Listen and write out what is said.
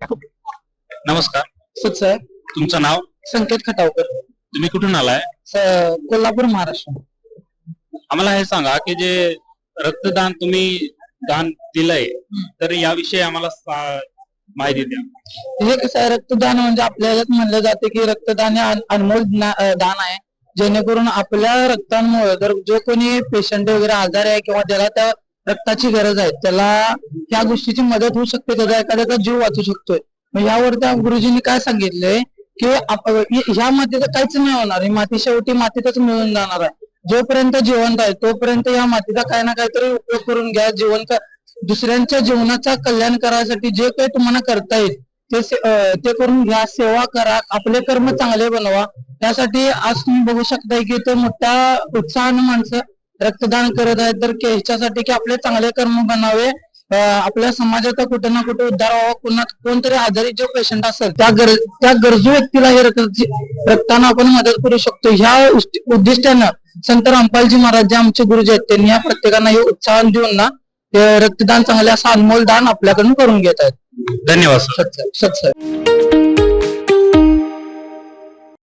नमस्कार. सुच आहे. तुमचं नाव? संकेत खटावकर. तुम्ही कुठून आलाय? कोल्हापूर, महाराष्ट्र. आम्हाला हे सांगा की जे रक्तदान तुम्ही दान दिलंय तर याविषयी आम्हाला माहिती द्या. हे कसं आहे, रक्तदान म्हणजे आपल्या ह्याच्यात म्हणलं जाते की रक्तदान हे अनमोल दान आहे, जेणेकरून आपल्या रक्तांमुळे जर जो कोणी पेशंट वगैरे आजार आहे किंवा ज्याला त्या रक्ताची गरज आहे त्याला त्या गोष्टीची मदत होऊ शकते, त्याचा एखाद्याचा जीव वाचू शकतोय. मग यावर त्या गुरुजींनी काय सांगितलंय की ह्या मातीचं काहीच नाही होणार, ही माती शेवटी मातीतच मिळून जाणार आहे. जोपर्यंत जिवंत आहे तोपर्यंत या मातीचा काही ना काहीतरी उपयोग करून घ्या. दुसऱ्यांच्या जीवनाचा कल्याण करायसाठी जे काही तुम्हाला करता येईल ते करून घ्या. सेवा करा, आपले कर्म चांगले बनवा. त्यासाठी आज तुम्ही बघू शकताय की ते मोठ्या उत्साहानं माणसं रक्तदान करत आहेत, तर ह्याच्यासाठी की आपले चांगले कर्म बनावे, आपल्या समाजाचा कुठे ना कुठे उद्धार व्हावा. कोणतरी आजारी जो पेशंट असेल त्या गरजू व्यक्तीला हे रक्तानं आपण मदत करू शकतो. ह्या उद्दिष्टानं संत रामपालजी महाराज जे आमचे गुरुजी आहेत त्यांनी या प्रत्येकांना हे उत्साह देऊन ना रक्तदान चांगले असं अनमोल दान आपल्याकडून करून घेत आहेत. धन्यवाद. सत्य.